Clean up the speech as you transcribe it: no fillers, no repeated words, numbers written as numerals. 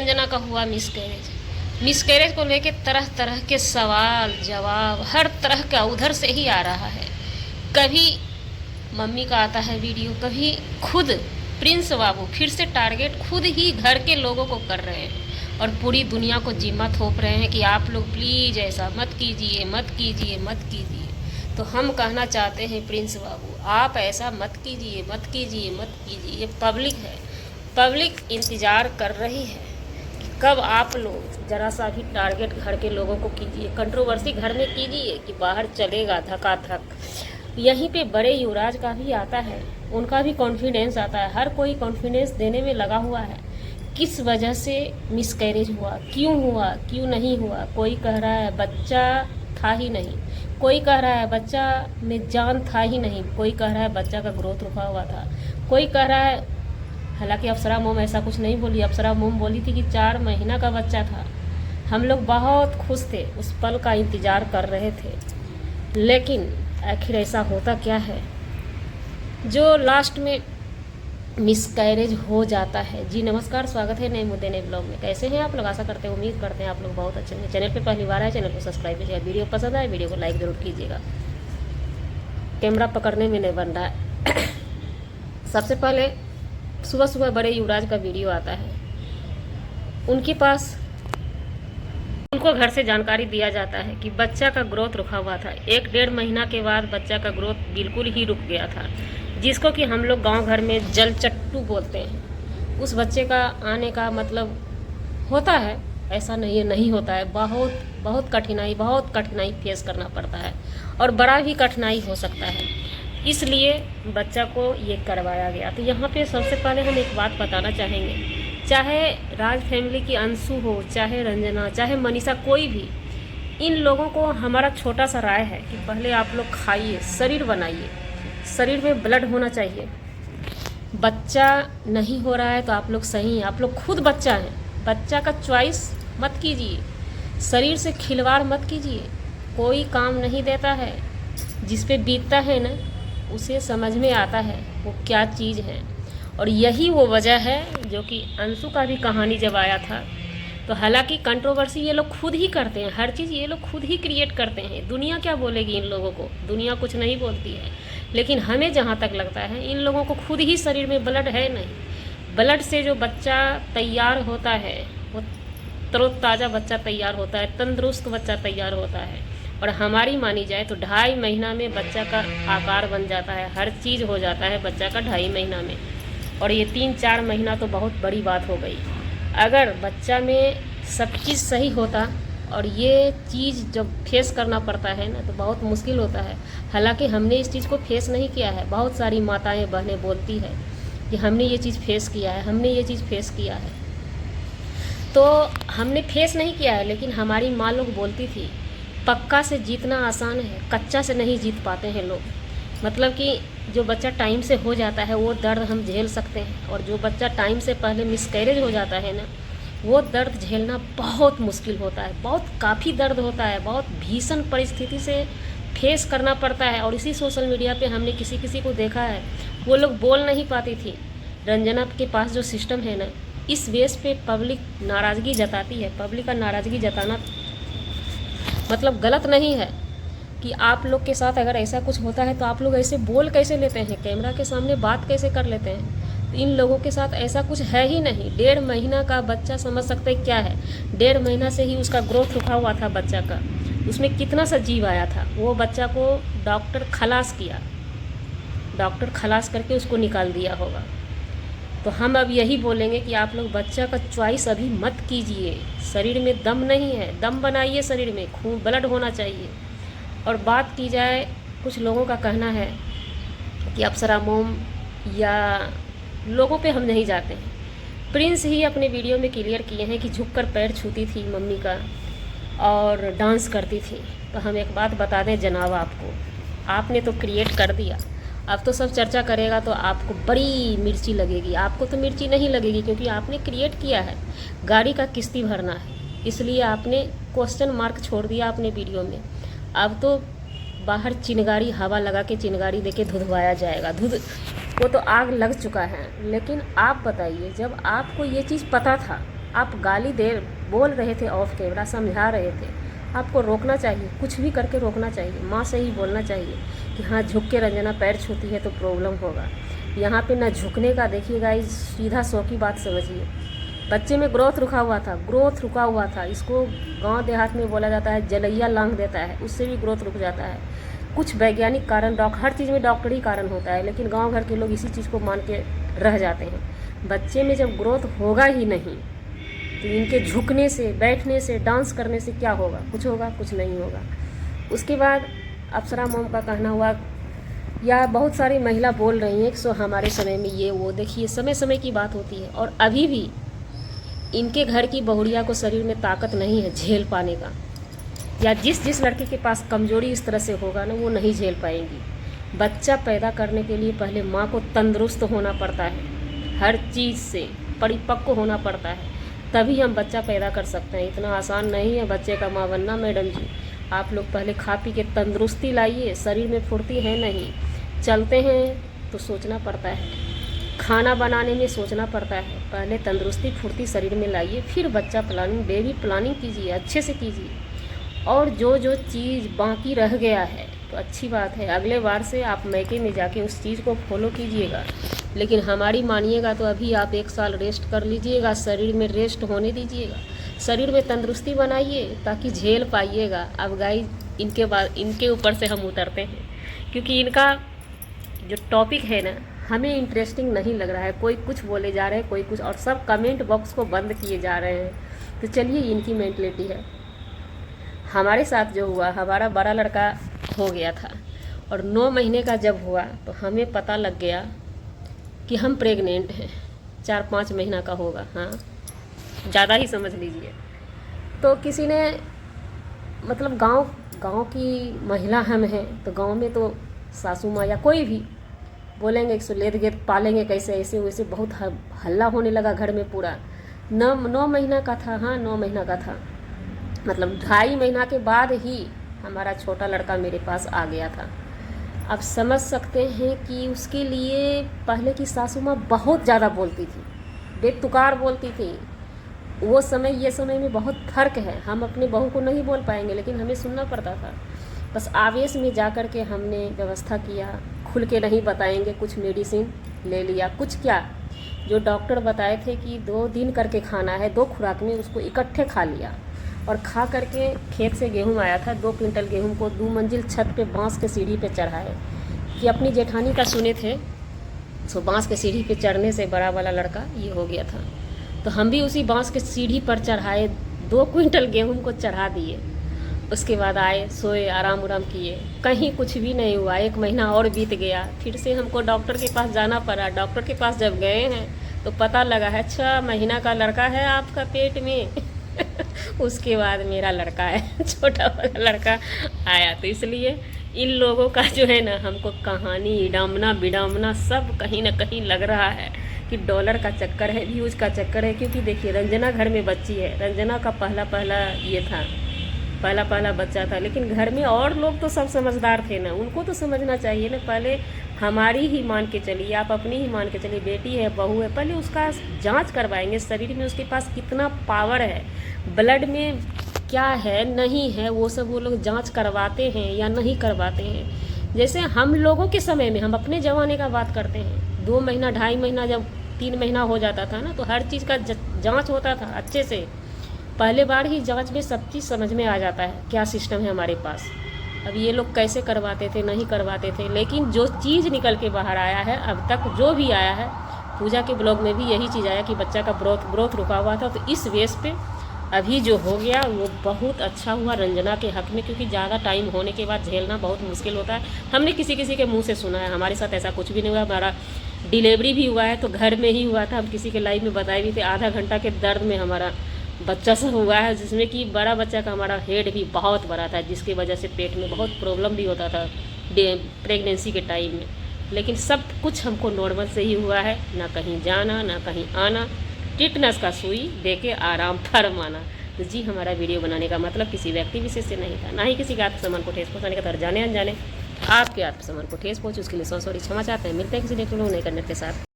रंजना का हुआ मिसकैरेज को लेके तरह तरह के सवाल जवाब हर तरह का उधर से ही आ रहा है। कभी मम्मी का आता है वीडियो, कभी खुद प्रिंस बाबू फिर से टारगेट खुद ही घर के लोगों को कर रहे हैं और पूरी दुनिया को जिम्मा थोप रहे हैं कि आप लोग प्लीज़ ऐसा मत कीजिए, मत कीजिए, मत कीजिए। तो हम कहना चाहते हैं प्रिंस बाबू, आप ऐसा मत कीजिए, मत कीजिए, मत कीजिए। ये पब्लिक है, पब्लिक इंतज़ार कर रही है कि कब आप लोग ज़रा सा भी टारगेट घर के लोगों को कीजिए, कंट्रोवर्सी घर में कीजिए कि बाहर चलेगा धकाधक। यहीं पे बड़े युवराज का भी आता है, उनका भी कॉन्फिडेंस आता है, हर कोई कॉन्फिडेंस देने में लगा हुआ है। किस वजह से मिसकैरेज हुआ, क्यों नहीं हुआ। कोई कह रहा है बच्चा था ही नहीं, कोई कह रहा है बच्चा में जान था ही नहीं, कोई कह रहा है बच्चा का ग्रोथ रुका हुआ था, कोई कह रहा है, हालांकि अप्सरा मोम ऐसा कुछ नहीं बोली। अप्सरा मोम बोली थी कि 4 महीना का बच्चा था। हम लोग बहुत खुश थे, उस पल का इंतज़ार कर रहे थे, लेकिन आखिर ऐसा होता क्या है जो लास्ट में मिसकैरेज हो जाता है। जी नमस्कार, स्वागत है नए मुद्दे नए ब्लॉग में। कैसे हैं आप लोग? आशा करते हैं, उम्मीद करते हैं आप लोग बहुत अच्छे हैं। चैनल पे पहली बार आए, चैनल को सब्सक्राइब कीजिएगा। वीडियो पसंद आए वीडियो को लाइक ज़रूर कीजिएगा। कैमरा पकड़ने में नहीं बन रहा है। सबसे पहले सुबह सुबह बड़े युवराज का वीडियो आता है, उनके पास उनको घर से जानकारी दिया जाता है कि बच्चा का ग्रोथ रुका हुआ था। 1-1.5 महीना के बाद बच्चा का ग्रोथ बिल्कुल ही रुक गया था, जिसको कि हम लोग गांव घर में जलचट्टू बोलते हैं। उस बच्चे का आने का मतलब होता है, ऐसा नहीं होता है। बहुत कठिनाई फेस करना पड़ता है और बड़ा भी कठिनाई हो सकता है, इसलिए बच्चा को ये करवाया गया। तो यहाँ पे सबसे पहले हम एक बात बताना चाहेंगे, चाहे राज फैमिली की अंशु हो, चाहे रंजना, चाहे मनीषा, कोई भी, इन लोगों को हमारा छोटा सा राय है कि पहले आप लोग खाइए, शरीर बनाइए, शरीर में ब्लड होना चाहिए। बच्चा नहीं हो रहा है तो आप लोग सही हैं, आप लोग खुद बच्चा हैं, बच्चा का चॉइस मत कीजिए, शरीर से खिलवाड़ मत कीजिए। कोई काम नहीं देता है, जिस पे बीतता है ना उसे समझ में आता है वो क्या चीज़ है। और यही वो वजह है जो कि अंशु का भी कहानी जब आया था तो हालांकि कंट्रोवर्सी ये लोग खुद ही करते हैं, हर चीज़ ये लोग खुद ही क्रिएट करते हैं। दुनिया क्या बोलेगी इन लोगों को? दुनिया कुछ नहीं बोलती है, लेकिन हमें जहाँ तक लगता है इन लोगों को खुद ही शरीर में ब्लड है नहीं। ब्लड से जो बच्चा तैयार होता है वो तरोताज़ा बच्चा तैयार होता है, तंदुरुस्त बच्चा तैयार होता है। और हमारी मानी जाए तो 2.5 महीना में बच्चा का आकार बन जाता है, हर चीज़ हो जाता है बच्चा का 2.5 महीना में। और ये 3-4 महीना तो बहुत बड़ी बात हो गई। अगर बच्चा में सब चीज़ सही होता और ये चीज़ जब फेस करना पड़ता है ना तो बहुत मुश्किल होता है। हालांकि हमने इस चीज़ को फेस नहीं किया है, बहुत सारी माताएं बहनें बोलती है कि हमने ये चीज़ फेस किया है, हमने ये चीज़ फेस किया है। तो हमने फेस नहीं किया है, लेकिन हमारी माँ लोग बोलती थी पक्का से जीतना आसान है, कच्चा से नहीं जीत पाते हैं लोग। मतलब कि जो बच्चा टाइम से हो जाता है वो दर्द हम झेल सकते हैं, और जो बच्चा टाइम से पहले मिसकैरेज हो जाता है ना वो दर्द झेलना बहुत मुश्किल होता है, बहुत काफ़ी दर्द होता है, बहुत भीषण परिस्थिति से फेस करना पड़ता है। और इसी सोशल मीडिया पे हमने किसी को देखा है, वो लोग बोल नहीं पाती थी। रंजना के पास जो सिस्टम है ना, इस बेस पे पब्लिक नाराज़गी जताती है। पब्लिक का नाराज़गी जताना मतलब गलत नहीं है कि आप लोग के साथ अगर ऐसा कुछ होता है तो आप लोग ऐसे बोल कैसे लेते हैं, कैमरा के सामने बात कैसे कर लेते हैं। तो इन लोगों के साथ ऐसा कुछ है ही नहीं। 1.5 महीना का बच्चा समझ सकते क्या है, 1.5 महीना से ही उसका ग्रोथ रुका हुआ था बच्चा का, उसमें कितना सा जीव आया था। वो बच्चा को डॉक्टर खलास किया, डॉक्टर खलास करके उसको निकाल दिया होगा। तो हम अब यही बोलेंगे कि आप लोग बच्चा का चॉइस अभी मत कीजिए, शरीर में दम नहीं है, दम बनाइए, शरीर में खून ब्लड होना चाहिए। और बात की जाए, कुछ लोगों का कहना है कि अप्सरा मोम या लोगों पे हम नहीं जाते हैं। प्रिंस ही अपने वीडियो में क्लियर किए हैं कि झुककर पैर छूती थी मम्मी का और डांस करती थी। तो हम एक बात बता दें जनाब, आपने तो क्रिएट कर दिया, अब तो सब चर्चा करेगा तो आपको बड़ी मिर्ची लगेगी। आपको तो मिर्ची नहीं लगेगी क्योंकि आपने क्रिएट किया है, गाड़ी का किस्ती भरना है, इसलिए आपने क्वेश्चन मार्क छोड़ दिया अपने वीडियो में। अब तो बाहर चिनगारी हवा लगा के चिनगारी देके धुधवाया जाएगा, वो तो आग लग चुका है। लेकिन आप बताइए, जब आपको ये चीज़ पता था आप गाली बोल रहे थे ऑफ कैमरा, समझा रहे थे, आपको रोकना चाहिए, कुछ भी करके रोकना चाहिए। माँ से ही बोलना चाहिए कि हाँ झुक के रंजना पैर छूती है तो प्रॉब्लम होगा। यहाँ पे ना झुकने का, देखिए गाइस, सीधा 100 की बात समझिए। बच्चे में ग्रोथ रुका हुआ था। इसको गांव देहात में बोला जाता है जलैया लांग देता है, उससे भी ग्रोथ रुक जाता है। कुछ वैज्ञानिक कारण, हर चीज़ में डॉक्टरी कारण होता है, लेकिन गांव घर के लोग इसी चीज़ को मान के रह जाते हैं। बच्चे में जब ग्रोथ होगा ही नहीं तो इनके झुकने से, बैठने से, डांस करने से क्या होगा? कुछ होगा? कुछ नहीं होगा। उसके बाद अप्सरा मोम का कहना हुआ, या बहुत सारी महिला बोल रही हैं कि सो हमारे समय में ये वो। देखिए समय समय की बात होती है, और अभी भी इनके घर की बहुड़िया को शरीर में ताकत नहीं है झेल पाने का, या जिस लड़के के पास कमजोरी इस तरह से होगा ना, वो नहीं झेल पाएंगी। बच्चा पैदा करने के लिए पहले माँ को तंदुरुस्त होना पड़ता है, हर चीज़ से परिपक्व होना पड़ता है, तभी हम बच्चा पैदा कर सकते हैं। इतना आसान नहीं है बच्चे का माँ बनना मैडम जी। आप लोग पहले खा पी के तंदुरुस्ती लाइए, शरीर में फुर्ती है नहीं, चलते हैं तो सोचना पड़ता है, खाना बनाने में सोचना पड़ता है। पहले तंदुरुस्ती फुर्ती शरीर में लाइए, फिर बच्चा प्लानिंग, बेबी प्लानिंग कीजिए, अच्छे से कीजिए। और जो चीज़ बाकी रह गया है तो अच्छी बात है, अगले बार से आप मैके में जाके उस चीज़ को फॉलो कीजिएगा। लेकिन हमारी मानिएगा तो अभी आप 1 साल रेस्ट कर लीजिएगा, शरीर में रेस्ट होने दीजिएगा, शरीर में तंदुरुस्ती बनाइए ताकि झेल पाइएगा। अब गाइस इनके ऊपर से हम उतरते हैं, क्योंकि इनका जो टॉपिक है ना हमें इंटरेस्टिंग नहीं लग रहा है। कोई कुछ बोले जा रहे हैं, कोई कुछ, और सब कमेंट बॉक्स को बंद किए जा रहे हैं। तो चलिए, इनकी मेंटलिटी है। हमारे साथ जो हुआ, हमारा बड़ा लड़का हो गया था और 9 महीने का जब हुआ तो हमें पता लग गया कि हम प्रेग्नेंट हैं। 4-5 महीना का होगा, हाँ ज़्यादा ही समझ लीजिए। तो किसी ने, मतलब गांव की महिला हम हैं, तो गांव में तो सासू माँ या कोई भी बोलेंगे कि लेद गेद पालेंगे कैसे, ऐसे वैसे, बहुत हल्ला होने लगा घर में पूरा। 9 महीना का था, हाँ 9 महीना का था, मतलब 2.5 महीना के बाद ही हमारा छोटा लड़का मेरे पास आ गया था। अब समझ सकते हैं कि उसके लिए पहले की सासू माँ बहुत ज़्यादा बोलती थी, बेतुकार बोलती थी। वो समय ये समय में बहुत फ़र्क है। हम अपने बहू को नहीं बोल पाएंगे, लेकिन हमें सुनना पड़ता था। बस आवेश में जा कर के हमने व्यवस्था किया, खुल के नहीं बताएंगे, कुछ मेडिसिन ले लिया, कुछ क्या, जो डॉक्टर बताए थे कि 2 दिन करके खाना है, 2 खुराक में, उसको इकट्ठे खा लिया। और खा करके खेत से गेहूं आया था, 2 क्विंटल गेहूं को 2 मंजिल छत पे बांस के सीढ़ी पे चढ़ाए। कि अपनी जेठानी का सुने थे, तो बांस के सीढ़ी पे चढ़ने से बड़ा वाला लड़का ये हो गया था। तो हम भी उसी बांस के सीढ़ी पर चढ़ाए, 2 क्विंटल गेहूं को चढ़ा दिए। उसके बाद आए, सोए, आराम किए, कहीं कुछ भी नहीं हुआ। 1 महीना और बीत गया, फिर से हमको डॉक्टर के पास जाना पड़ा। डॉक्टर के पास जब गए हैं तो पता लगा है 6 महीना का लड़का है आपका पेट में। उसके बाद मेरा लड़का है, छोटा वाला लड़का आया। तो इसलिए इन लोगों का जो है ना, हमको कहानी इडामना बिडामना सब कहीं ना कहीं लग रहा है कि डॉलर का चक्कर है, व्यूज का चक्कर है। क्योंकि देखिए, रंजना घर में बच्ची है, रंजना का पहला बच्चा था, लेकिन घर में और लोग तो सब समझदार थे ना, उनको तो समझना चाहिए ना। पहले हमारी ही मान के चलिए, आप अपनी ही मान के चलिए, बेटी है, बहू है, पहले उसका जांच करवाएंगे, शरीर में उसके पास कितना पावर है, ब्लड में क्या है नहीं है, वो सब वो लोग जांच करवाते हैं या नहीं करवाते हैं। जैसे हम लोगों के समय में, हम अपने ज़माने का बात करते हैं, 2 महीना 2.5 महीना जब 3 महीना हो जाता था ना, तो हर चीज़ का जांच होता था अच्छे से। पहले बार ही जांच में सब चीज़ समझ में आ जाता है क्या सिस्टम है हमारे पास। अब ये लोग कैसे करवाते थे, नहीं करवाते थे, लेकिन जो चीज़ निकल के बाहर आया है, अब तक जो भी आया है, पूजा के ब्लॉग में भी यही चीज़ आया कि बच्चा का ग्रोथ रुका हुआ था। तो इस बेस पे अभी जो हो गया वो बहुत अच्छा हुआ रंजना के हक में, क्योंकि ज़्यादा टाइम होने के बाद झेलना बहुत मुश्किल होता है। हमने किसी के मुंह से सुना है, हमारे साथ ऐसा कुछ भी नहीं हुआ। हमारा डिलीवरी भी हुआ है तो घर में ही हुआ था, हम किसी के लाइव में बताए भी थे। आधा घंटा के दर्द में हमारा बच्चा सब हुआ है, जिसमें कि बड़ा बच्चा का हमारा हेड भी बहुत बड़ा था, जिसकी वजह से पेट में बहुत प्रॉब्लम भी होता था प्रेगनेंसी के टाइम में। लेकिन सब कुछ हमको नॉर्मल से ही हुआ है, ना कहीं जाना ना कहीं आना, टिटनेस का सुई दे के आराम फरमाना। तो जी, हमारा वीडियो बनाने का मतलब किसी व्यक्ति विशेष से नहीं था, ना ही किसी के आत्मसम्मान को ठेस पहुँचाने का था। जाने अनजाने आपके आत्मसम्मान को ठेस पहुँचे उसके लिए सॉरी क्षमा चाहते हैं। मिलते हैं किसी नेक्स्ट वीडियो नए कंटेंट के साथ।